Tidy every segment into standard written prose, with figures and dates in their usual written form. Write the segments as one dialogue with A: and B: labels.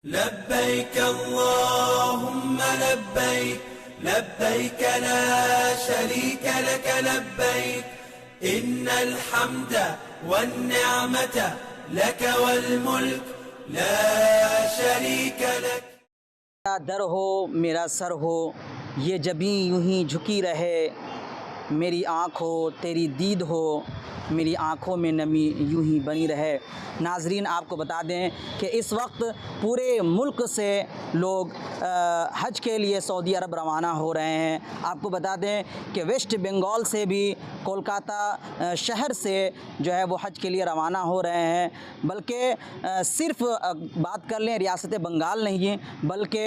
A: لبيك اللهم لبيك لبيك لا شريك لك لبيك إن الحمد والنعمة لك والملك لا شريك لك.
B: میرا در ہو میرا سر ہو یہ جبیں یوں ہی جھکی رہے، میری آنکھ ہو تیری دید ہو میری آنکھوں میں نمی یوں ہی بنی رہے. ناظرین، آپ کو بتا دیں کہ اس وقت پورے ملک سے لوگ حج کے لیے سعودی عرب روانہ ہو رہے ہیں. آپ کو بتا دیں کہ ویسٹ بنگال سے بھی کولکاتہ شہر سے جو ہے وہ حج کے لیے روانہ ہو رہے ہیں. بلکہ صرف بات کر لیں ریاست بنگال نہیں بلکہ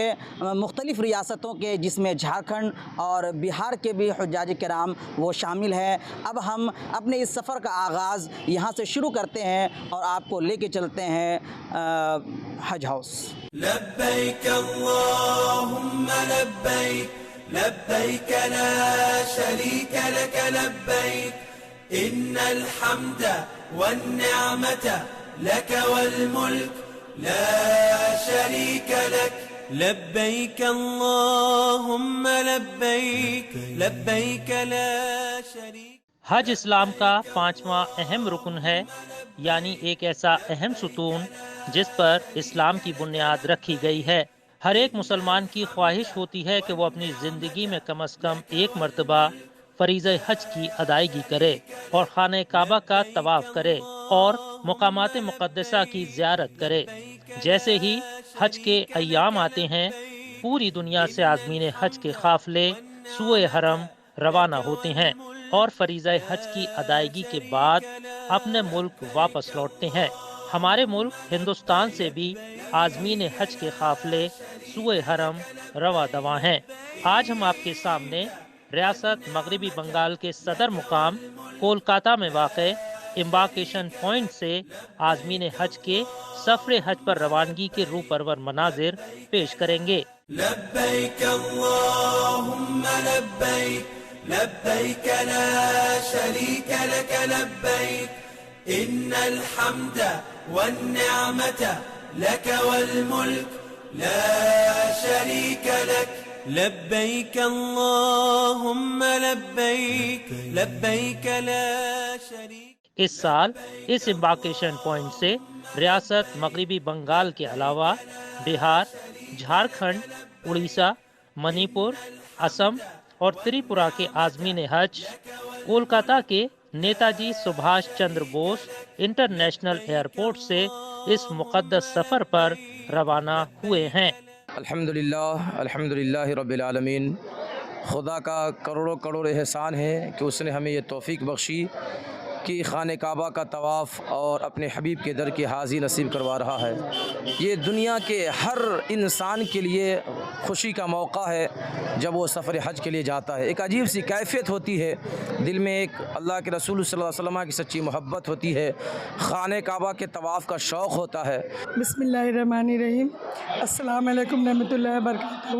B: مختلف ریاستوں کے جس میں جھارکھنڈ اور بہار کے بھی حجاج کرام وہ شامل ہیں. اب ہم اپنے اس سفر کا آغاز یہاں سے شروع کرتے ہیں اور آپ کو لے کے چلتے ہیں حج ہاؤس.
A: لبيك اللهم لبيك لبيك لا شريك لك لبيك إن الحمد والنعمة لك والملك لا شريك لك. لبيك اللهم لبيك لبيك لا شريك.
C: حج اسلام کا 5واں اہم رکن ہے، یعنی ایک ایسا اہم ستون جس پر اسلام کی بنیاد رکھی گئی ہے. ہر ایک مسلمان کی خواہش ہوتی ہے کہ وہ اپنی زندگی میں کم از کم ایک مرتبہ فریضہ حج کی ادائیگی کرے اور خانہ کعبہ کا طواف کرے اور مقامات مقدسہ کی زیارت کرے. جیسے ہی حج کے ایام آتے ہیں، پوری دنیا سے عازمین حج کے قافلے سوئے حرم روانہ ہوتے ہیں اور فریضہ حج کی ادائیگی کے بعد اپنے ملک واپس لوٹتے ہیں. ہمارے ملک ہندوستان سے بھی عازمین حج کے قافلے سوئے حرم رواں دواں ہیں. آج ہم آپ کے سامنے ریاست مغربی بنگال کے صدر مقام کولکاتہ میں واقع امبارکیشن پوائنٹ سے عازمین حج کے سفر حج پر روانگی کے روح پرور مناظر پیش کریں گے.
A: لبيك اللهم لبيك لبيك لا شريك لك لبيك إن الحمد والنعمة لك والملك لا شريك لك. لبيك اللهم لبيك لبيك لا شريك.
C: اس سال اس امبارکیشن پوائنٹ سے ریاست مغربی بنگال کے علاوہ بہار، جھارکھنڈ، اڑیسہ، منی پور، اسم اور تریپورہ کے عازمین حج کولکاتہ کے نیتا جی سبھاش چندر بوس انٹرنیشنل ایئرپورٹ سے اس مقدس سفر پر روانہ ہوئے ہیں.
D: الحمدللہ رب العالمین. خدا کا کروڑوں کروڑ احسان ہے کہ اس نے ہمیں یہ توفیق بخشی کہ خانہ کعبہ کا طواف اور اپنے حبیب کے در کی حاضری نصیب کروا رہا ہے. یہ دنیا کے ہر انسان کے لیے خوشی کا موقع ہے جب وہ سفر حج کے لیے جاتا ہے. ایک عجیب سی کیفیت ہوتی ہے دل میں، ایک اللہ کے رسول صلی اللہ علیہ وسلم کی سچی محبت ہوتی ہے، خانہ کعبہ کے طواف کا شوق ہوتا ہے.
E: بسم اللہ الرحمن الرحیم. السلام علیکم رحمۃ اللہ وبرکاتہ.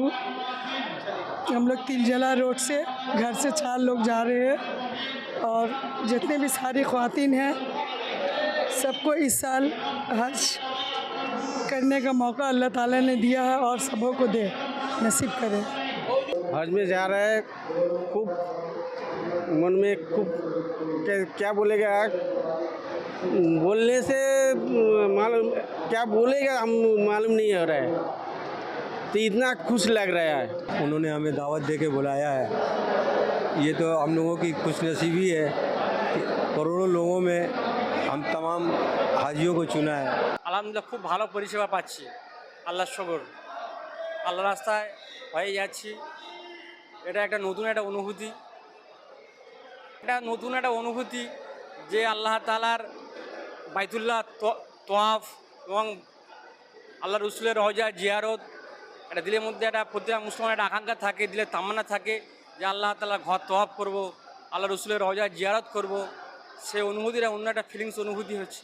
E: ہم لوگ تلجلا روڈ سے گھر سے 4 لوگ جا رہے ہیں اور جتنے بھی ساری خواتین ہیں سب کو اس سال حج کرنے کا موقع اللہ تعالیٰ نے دیا ہے اور سبوں کو دے نصیب کرے.
F: حج میں جا رہا ہے، خوب من میں خوب کیا بولے گا، بولنے سے معلوم کیا بولے گا ہم معلوم نہیں ہو رہا ہے، تو اتنا خوش لگ رہا ہے.
G: انہوں نے ہمیں دعوت دے کے بلایا ہے. یہ تو ہم لوگوں کی خوش نصیبی ہے کہ کروڑوں لوگوں میں ہم تمام حاجیوں کو چنا ہے.
H: আলহামদুলিল্লাহ খুব ভালো পরিষেবা পাচ্ছি, আল্লাহর শকর. আল্লাহ রাস্তায় হয়ে যাচ্ছি, এটা একটা নতুন একটা অনুভূতি, যে আল্লাহ তাআলার বাইতুল্লাহ তোয়াফ এবং আল্লাহ রসুলের রওজা জিয়ারত, এটা দিলের মধ্যে একটা প্রত্যেক মুসলমানের একটা আকাঙ্ক্ষা থাকে, দিলে তামান্না থাকে যে আল্লাহ তাআলার ঘর তোয়াফ করব, আল্লাহ রসুলের রওজা জিয়ারত করব. সেই অনুভূতিটা অন্য একটা ফিলিংস অনুভূতি হচ্ছে.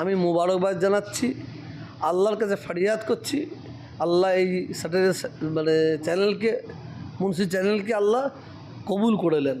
I: আমি মুবারকবাদ জানাচ্ছি, আল্লাহর কাছে ফরিয়াদ করছি আল্লাহ এই স্যাটেলাইট মানে চ্যানেলকে, মুন্সি চ্যানেলকে আল্লাহ কবুল করে নেন।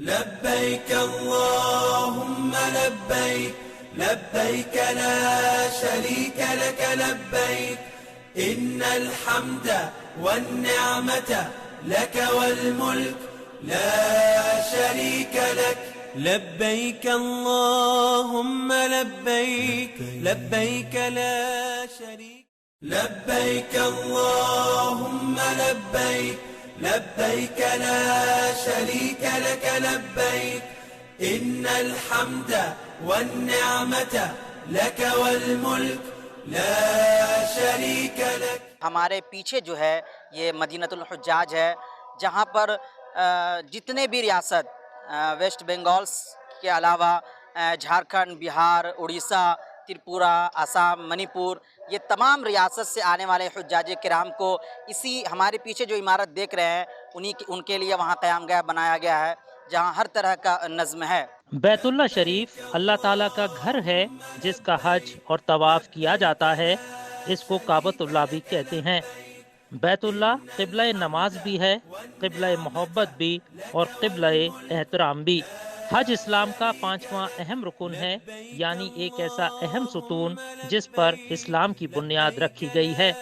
A: لبيك اللهم لبيك لبيك لا شريك لك لبيك إن الحمد والنعمة لك والملك لا شريك لك لبيك اللهم لبيك لبيك لا شريك لبيك اللهم لبيك لبيك لا شريك لك لبيك إن الحمد والنعمة لك والملك لا شريك لك.
B: ہمارے پیچھے جو ہے یہ مدینۃ الحجاج ہے، جہاں پر جتنے بھی ریاست ویسٹ بنگال کے علاوہ جھارکھنڈ، بہار، اڑیسہ، تریپورہ، آسام، منی پور، یہ تمام ریاست سے آنے والے حجاج کرام کو اسی ہمارے پیچھے جو عمارت دیکھ رہے ہیں ان کے لیے وہاں قیام گاہ بنایا گیا ہے، جہاں ہر طرح کا نظم ہے.
C: بیت اللہ شریف اللہ تعالیٰ کا گھر ہے جس کا حج اور طواف کیا جاتا ہے. اس کو کعبۃ اللہ بھی کہتے ہیں. بیت اللہ قبلہ نماز بھی ہے، قبلہ محبت بھی اور قبلہ احترام بھی. حج اسلام کا 5واں اہم رکن ہے، یعنی ایک ایسا اہم ستون جس پر اسلام کی بنیاد رکھی گئی ہے.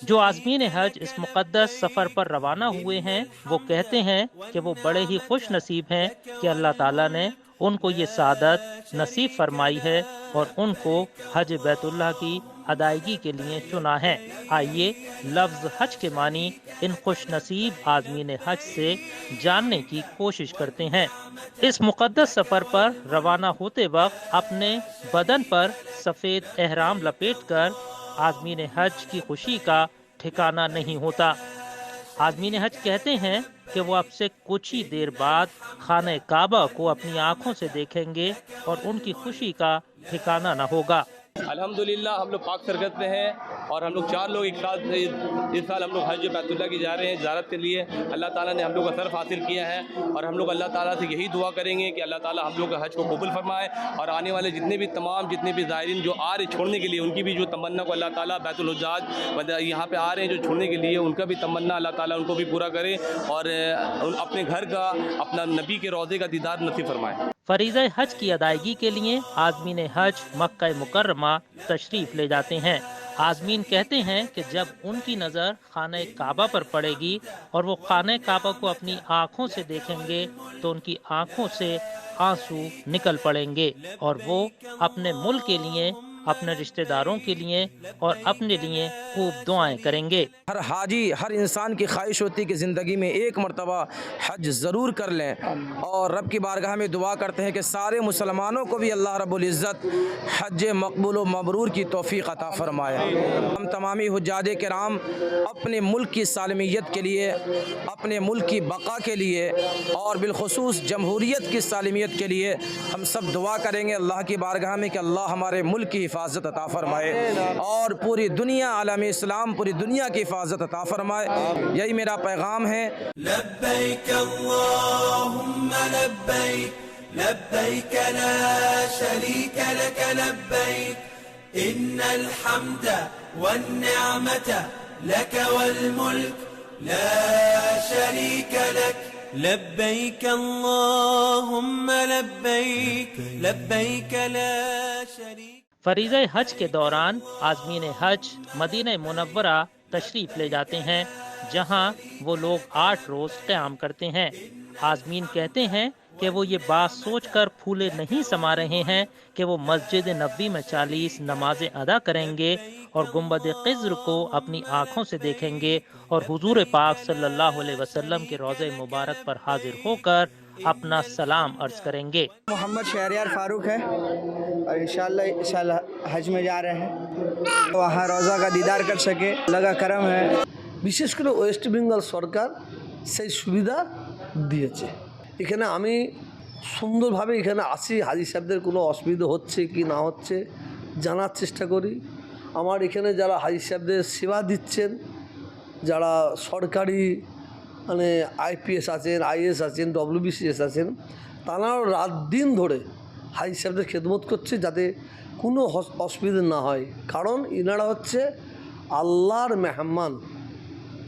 C: جو عازمین حج اس مقدس سفر پر روانہ ہوئے ہیں وہ کہتے ہیں کہ وہ بڑے ہی خوش نصیب ہیں کہ اللہ تعالیٰ نے ان کو یہ سعادت نصیب فرمائی ہے اور ان کو حج بیت اللہ کی ادائیگی کے لیے چنا ہے. آئیے لفظ حج کے معنی ان خوش نصیب عازمین حج سے جاننے کی کوشش کرتے ہیں. اس مقدس سفر پر روانہ ہوتے وقت اپنے بدن پر سفید احرام لپیٹ کر عازمین حج کی خوشی کا ٹھکانہ نہیں ہوتا. عازمین حج کہتے ہیں کہ وہ اب سے کچھ ہی دیر بعد خانہ کعبہ کو اپنی آنکھوں سے دیکھیں گے اور ان کی خوشی کا ٹھکانہ نہ ہوگا.
D: الحمدللہ ہم لوگ پاک سرگت میں ہیں اور ہم لوگ 4 لوگ ایک ساتھ اس سال ہم لوگ حج بیت اللہ کی جا رہے ہیں زیارت کے لیے. اللہ تعالیٰ نے ہم لوگ کا شرف حاصل کیا ہے اور ہم لوگ اللہ تعالیٰ سے یہی دعا کریں گے کہ اللہ تعالیٰ ہم لوگ کا حج کو قبول فرمائے اور آنے والے جتنے بھی زائرین جو آ رہے چھوڑنے کے لیے ان کی بھی جو تمنا کو اللہ تعالیٰ بیت الحجاج یہاں پہ آ رہے ہیں جو چھوڑنے کے لیے ان کا بھی تمنا اللہ تعالیٰ ان کو بھی پورا کرے اور اپنے گھر کا اپنا نبی کے روضے کا دیدار نصیب فرمائے.
C: فریضہ حج کی ادائیگی کے لیے عازمین حج مکہ مکرمہ تشریف لے جاتے ہیں. عازمین کہتے ہیں کہ جب ان کی نظر خانہ کعبہ پر پڑے گی اور وہ خانہ کعبہ کو اپنی آنکھوں سے دیکھیں گے تو ان کی آنکھوں سے آنسو نکل پڑیں گے اور وہ اپنے ملک کے لیے، اپنے رشتہ داروں کے لیے اور اپنے لیے خوب دعائیں کریں گے.
D: ہر حاجی، ہر انسان کی خواہش ہوتی ہے کہ زندگی میں ایک مرتبہ حج ضرور کر لیں اور رب کی بارگاہ میں دعا کرتے ہیں کہ سارے مسلمانوں کو بھی اللہ رب العزت حج مقبول و مبرور کی توفیق عطا فرمائے. ہم تمامی حجاج کرام اپنے ملک کی سالمیت کے لیے، اپنے ملک کی بقا کے لیے اور بالخصوص جمہوریت کی سالمیت کے لیے ہم سب دعا کریں گے اللہ کی بارگاہ میں کہ اللہ ہمارے ملک کی حفاظت عطا فرمائے اور پوری دنیا، عالم اسلام پوری دنیا کی حفاظت عطا فرمائے. یہی میرا پیغام ہے.
A: لبیک اللہم لبیک لبیک لا شریک لک لبیک ان الحمد والنعمت لک والملک لا شریک لک. لبیک اللہم لبیک لبیک لا شریک.
C: فریضہ حج کے دوران عازمین حج مدینہ منورہ تشریف لے جاتے ہیں جہاں وہ لوگ 8 روز قیام کرتے ہیں. عازمین کہتے ہیں کہ وہ یہ بات سوچ کر پھولے نہیں سما رہے ہیں کہ وہ مسجد نبوی میں 40 نمازیں ادا کریں گے اور گنبد خضر کو اپنی آنکھوں سے دیکھیں گے اور حضور پاک صلی اللہ علیہ وسلم کے روضہ مبارک پر حاضر ہو کر اپنا سلام عرض کریں گے.
J: محمد شہریار فاروق ہے اور انشاءاللہ حج میں جا رہے ہیں وہاں روضہ کا دیدار کر سکے. اللہ کا کرم ہے.
I: বিশেষ করে ওয়েস্ট বেঙ্গল সরকার সেই সুবিধা দিয়েছে. এখানে আমি সুন্দরভাবে এখানে আসি, হাজি সাহেবদের কোনো অসুবিধা হচ্ছে কি না হচ্ছে জানার চেষ্টা করি. আমার এখানে যারা হাজি সাহেবদের সেবা দিচ্ছেন, যারা সরকারি মানে আইপিএস আছেন, আইএস আছেন, ডব্লিউবিসিএস আছেন, তারাও রাত দিন ধরে হাজি সাহেবদের খেদমত করছে যাতে কোনো অসুবিধা না হয়. কারণ ইনারা হচ্ছে আল্লাহর মেহমান,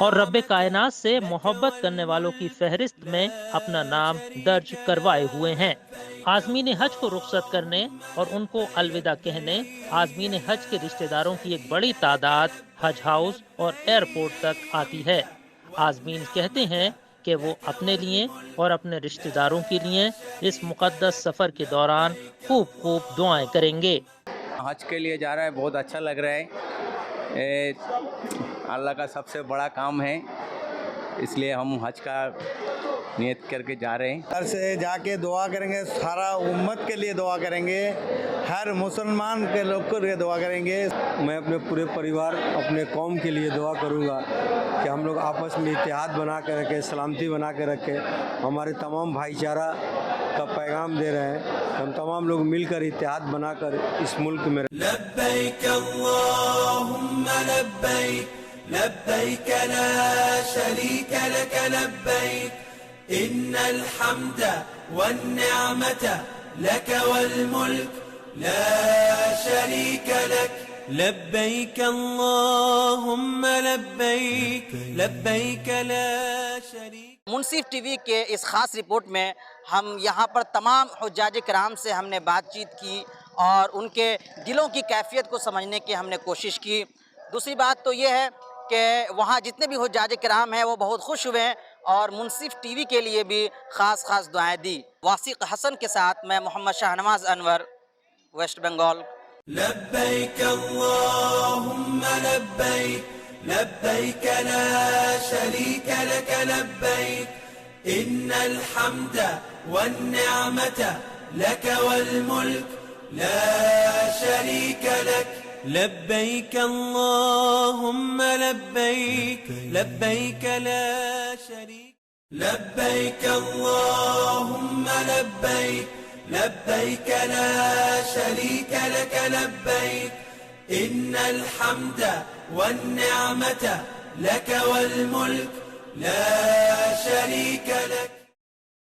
C: اور رب کائنات سے محبت کرنے والوں کی فہرست میں اپنا نام درج کروائے ہوئے ہیں۔ عازمین حج کو رخصت کرنے اور ان کو الوداع کہنے عازمین حج کے رشتہ داروں کی ایک بڑی تعداد حج ہاؤس اور ایئرپورٹ تک آتی ہے۔ عازمین کہتے ہیں کہ وہ اپنے لیے اور اپنے رشتہ داروں کے لیے اس مقدس سفر کے دوران خوب دعائیں کریں گے۔
K: حج کے لیے جا رہا ہے، بہت اچھا لگ رہا ہے، اللہ کا سب سے بڑا کام ہے، اس لیے ہم حج کا نیت کر کے جا رہے ہیں۔
L: گھر سے جا کے دعا کریں گے، سارا امت کے لیے دعا کریں گے، ہر مسلمان کے لوگ کے لیے دعا کریں گے۔
G: میں اپنے پورے پریوار اپنے قوم کے لیے دعا کروں گا کہ ہم لوگ آپس میں اتحاد بنا کے رکھیں، سلامتی بنا کے رکھیں، ہمارے تمام بھائی چارہ کا پیغام دے رہے ہیں، ہم تمام لوگ مل کر اتحاد بنا کر اس ملک میں
A: لبیک اللہم لبیک لبیک لا شریک لک لبیک ان الحمد والنعمت لک والملک لا شریک لک لبیک اللہم لبیک لبیک لا شریک۔
B: منصف ٹی وی کے اس خاص رپورٹ میں ہم یہاں پر تمام حجاج کرام سے ہم نے بات چیت کی اور ان کے دلوں کی کیفیت کو سمجھنے کی ہم نے کوشش کی۔ دوسری بات تو یہ ہے کہ وہاں جتنے بھی حجاج کرام ہیں وہ بہت خوش ہوئے ہیں اور منصف ٹی وی کے لیے بھی خاص دعائیں دی۔ واثق حسن کے ساتھ میں محمد شاہنواز انور، ویسٹ بنگال۔
A: لبیک اللہم لبیک لبیک لا شریک لک لبیک ان الحمد والنعمت لک والملک لا شریک لک لبیک اللہم لبیک لبیک لا شریک لبیک اللہم لبیک لبیک لا شریک لک لبیک ان الحمد والنعمت لک والملک لا شریک لک۔